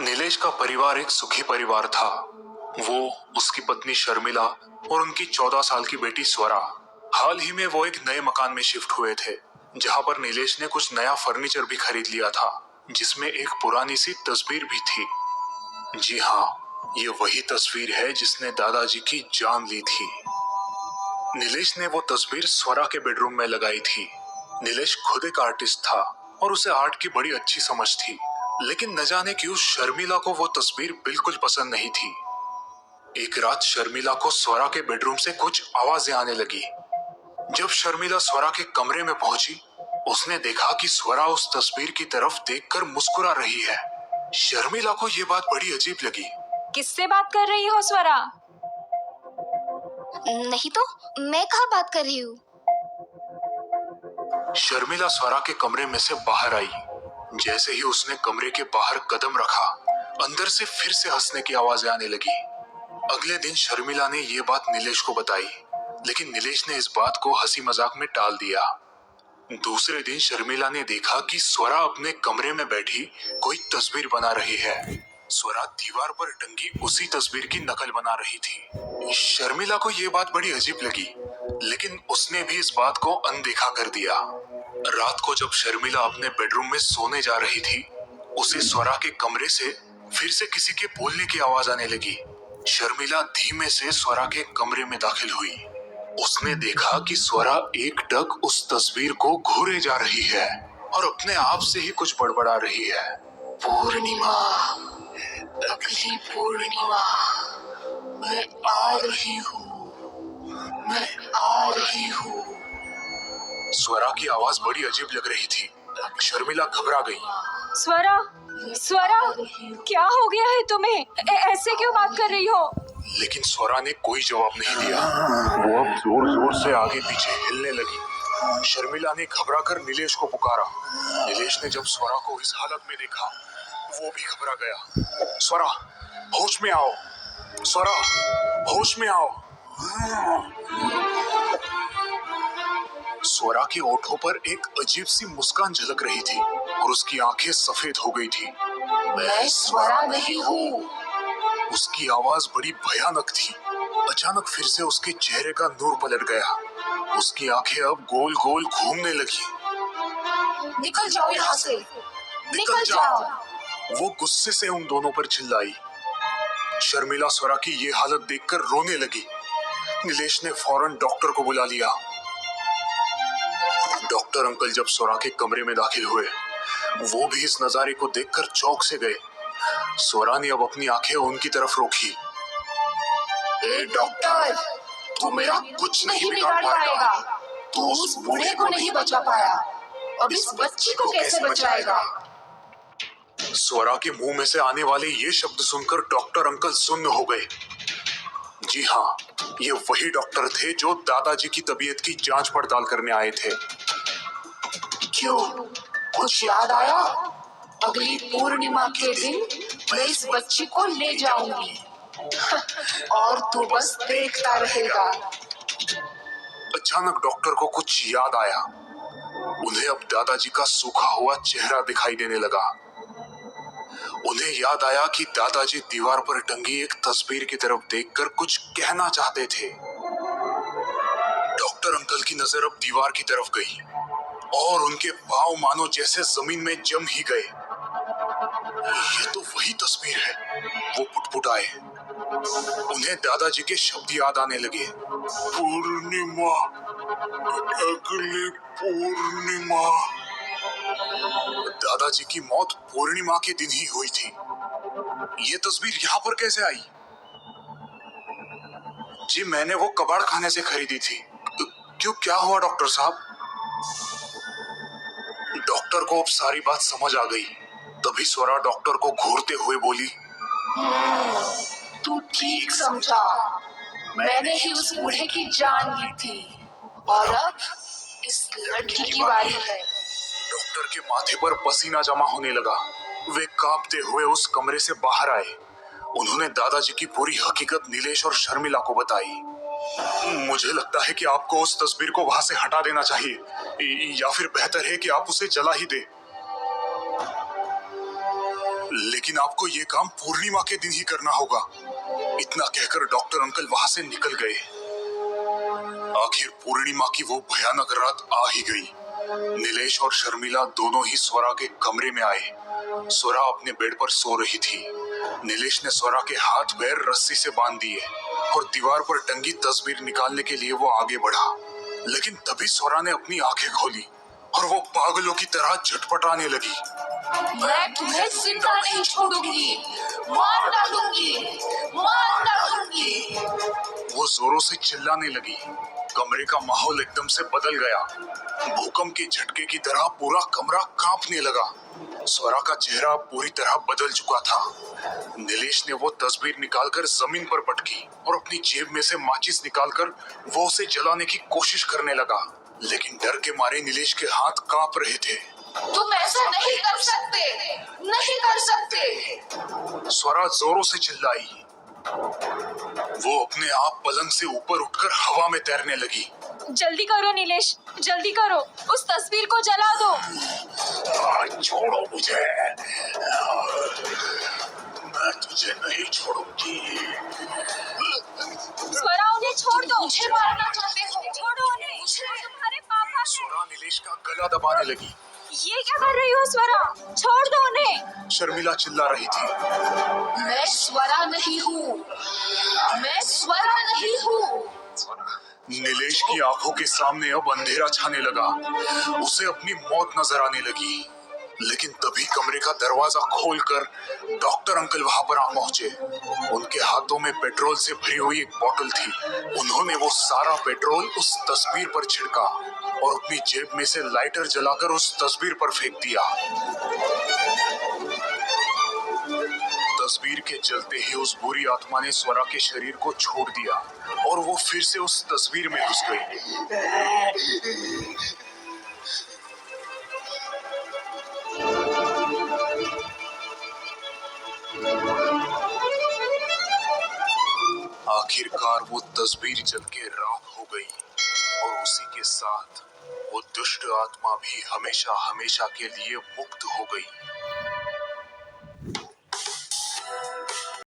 नीलेश का परिवार एक सुखी परिवार था। वो, उसकी पत्नी शर्मिला और उनकी 14 साल की बेटी स्वरा। हाल ही में वो एक नए मकान में शिफ्ट हुए थे, जहां पर नीलेश ने कुछ नया फर्नीचर भी खरीद लिया था, जिसमें एक पुरानी सी तस्वीर भी थी। जी हाँ, ये वही तस्वीर है जिसने दादाजी की जान ली थी। नीलेश ने वो तस्वीर स्वरा के बेडरूम में लगाई थी। नीलेश खुद एक आर्टिस्ट था और उसे आर्ट की बड़ी अच्छी समझ थी, लेकिन न जाने क्यों शर्मिला को वो तस्वीर बिल्कुल पसंद नहीं थी। एक रात शर्मिला को स्वरा के बेडरूम से कुछ आवाजें आने लगी। जब शर्मिला स्वरा के कमरे में पहुंची, उसने देखा कि स्वरा उस तस्वीर की तरफ देखकर मुस्कुरा रही है। शर्मिला को ये बात बड़ी अजीब लगी। किससे बात कर रही हो स्वरा? नहीं तो मैं कहाँ बात कर रही हूँ। शर्मिला स्वरा के कमरे में से बाहर आई। जैसे ही उसने कमरे के बाहर कदम रखा, अंदर से फिर से हंसने की आवाजें आने लगी। अगले दिन शर्मिला ने ये बात नीलेश को बताई, लेकिन नीलेश ने इस बात को हंसी मजाक में टाल दिया। दूसरे दिन शर्मिला ने देखा कि स्वरा अपने कमरे में बैठी कोई तस्वीर बना रही है। स्वरा दीवार पर टंगी उसी तस्वीर की नकल बना रही थी। शर्मिला को ये बात बड़ी अजीब लगी, लेकिन उसने भी इस बात को अनदेखा कर दिया। रात को जब शर्मिला अपने बेडरूम में सोने जा रही थी, उसे स्वरा के कमरे से फिर से किसी के बोलने की आवाज आने लगी। शर्मिला धीमे से स्वरा के कमरे में दाखिल हुई। उसने देखा कि स्वरा एकटक उस तस्वीर को घूरे जा रही है और अपने आप से ही कुछ बड़बड़ा रही है। पूर्णिमा, अगली पूर्णिमा, मैं आ रही हूँ, मैं आ रही हूँ। स्वरा की आवाज बड़ी अजीब लग रही थी। शर्मिला घबरा गई। स्वरा, स्वरा, क्या हो गया है तुम्हें? ऐसे क्यों बात कर रही हो? लेकिन स्वरा ने कोई जवाब नहीं दिया। वो अब जोर जोर से आगे पीछे हिलने लगी। शर्मिला ने घबरा कर नीलेश को पुकारा। नीलेश ने जब स्वरा को इस हालत में देखा, वो भी घबरा गया। स्वरा, होश में आओ। स्वरा, होश में आओ। स्वरा के ओठों पर एक अजीब सी मुस्कान झलक रही थी और उसकी आंखें सफेद हो गई थी। मैं स्वरा नहीं हूँ। उसकी आवाज बड़ी भयानक थी। अचानक फिर से उसके चेहरे का नूर पलट गया। उसकी आंखें अब गोल गोल घूमने लगी। निकल जाओ यहाँ से, निकल जाओ। वो गुस्से से उन दोनों पर चिल्लाई। शर्मिला स्वरा की ये हालत देखकर रोने लगी। नीलेश ने फौरन डॉक्टर को बुला लिया। डॉक्टर अंकल जब स्वरा के कमरे में दाखिल हुए, वो भी इस नजारे को देखकर चौंक से गए। स्वरा ने अब अपनी आंखें उनकी तरफ रोकी। ए डॉक्टर, तू मेरा कुछ नहीं बिगाड़ पाएगा। तू उस बूढ़े को नहीं बचा पाया, अब इस बच्ची को कैसे बचाएगा? स्वरा के मुंह में से आने वाले ये शब्द सुनकर डॉक्टर अंकल सुन्न हो गए। जी हाँ, ये वही डॉक्टर थे जो दादाजी की तबीयत की जांच पड़ताल करने आए थे। क्यों, कुछ याद आया? अगली पूर्णिमा के दिन मैं इस बच्ची को ले जाऊंगी और तू बस देखता रहेगा। अचानक डॉक्टर को कुछ याद आया। उन्हें अब दादाजी का सूखा हुआ चेहरा दिखाई देने लगा। उन्हें याद आया कि दादाजी दीवार पर टंगी एक तस्वीर की तरफ देखकर कुछ कहना चाहते थे। डॉक्टर अंकल की नजर अब दीवार की तरफ गई और उनके पांव मानो जैसे जमीन में जम ही गए। ये तो वही तस्वीर है, वो पुटपुटाए। उन्हें दादाजी के शब्द याद आने लगे। पूर्णिमा, अगली पूर्णिमा। दादाजी की मौत पूर्णिमा के दिन ही हुई थी। ये तस्वीर यहाँ पर कैसे आई? जी, मैंने वो कबाड़ खाने से खरीदी थी। क्यों, क्या हुआ डॉक्टर साहब? डॉक्टर को अब सारी बात समझ आ गई। तभी स्वरा डॉक्टर को घूरते हुए बोली, तू ठीक समझा। मैंने ही उस बूढ़े की जान ली थी और अब इस लड़की की बारी है। डॉक्टर के माथे पर पसीना जमा होने लगा। वे कांपते हुए उस कमरे से बाहर आए। उन्होंने दादाजी की पूरी हकीकत नीलेश और शर्मिला को बताई। मुझे लगता है कि आपको उस तस्वीर को वहां से हटा देना चाहिए, या फिर बेहतर है कि आप उसे जला ही दे। लेकिन आपको ये काम पूर्णिमा के दिन ही करना होगा। इतना कहकर डॉक्टर अंकल वहां से निकल गए। आखिर पूर्णिमा की वो भयानक रात आ ही गई। नीलेश और शर्मिला दोनों ही स्वरा के कमरे में आए। स्वरा अपने बेड पर सो रही थी। नीलेश ने स्वरा के हाथ पैर रस्सी से बांध दिए और दीवार पर टंगी तस्वीर निकालने के लिए वो आगे बढ़ा। लेकिन तभी स्वरा ने अपनी आंखें खोली और वो पागलों की तरह झटपटाने लगी। मैं तुम्हें जिंदा नहीं छोड़ूंगी, मार डालूंगी, मार डालूंगी। वो जोरों से चिल्लाने लगी। कमरे का माहौल एकदम से बदल गया। भूकंप के झटके की तरह पूरा कमरा कांपने लगा। स्वरा का चेहरा पूरी तरह बदल चुका था। नीलेश ने वो तस्वीर निकालकर जमीन पर पटकी और अपनी जेब में से माचिस निकालकर वो उसे जलाने की कोशिश करने लगा। लेकिन डर के मारे नीलेश के हाथ कांप रहे थे। तुम ऐसा नहीं कर सकते, नहीं कर सकते। स्वरा जोरों से चिल्लाई। वो अपने आप पलंग से ऊपर उठकर हवा में तैरने लगी। जल्दी करो नीलेश, जल्दी करो, उस तस्वीर को जला दो। छोड़ो मुझे, मैं तुझे नहीं छोड़ूंगी। स्वरा उन्हें छोड़ दो। मुझे मारना चाहते हो? छोड़ो उन्हें, वो तुम्हारे पापा हैं। स्वरा नीलेश का गला दबाने लगी। ये क्या कर रही हो स्वरा? छोड़ दो उन्हें। शर्मिला चिल्ला रही थी। मैं स्वरा नहीं हूँ, मैं स्वरा नहीं हूँ। नीलेश की आंखों के सामने अब अंधेरा छाने लगा। उसे अपनी मौत नजर आने लगी। लेकिन तभी कमरे का दरवाजा खोलकर डॉक्टर अंकल वहां पर आ पहुंचे। उनके हाथों में पेट्रोल से भरी हुई एक बोतल थी। उन्होंने वो सारा पेट्रोल उस तस्वीर पर छिड़का और अपनी जेब में से लाइटर जलाकर उस तस्वीर पर फेंक दिया। तस्वीर के जलते ही उस बुरी आत्मा ने स्वरा के शरीर को छोड़ दिया और वो फिर से उस तस्वीर में घुस गई। आखिरकार वो तस्वीर जल के राख हो गई और उसी के साथ वो दुष्ट आत्मा भी हमेशा हमेशा के लिए मुक्त हो गई।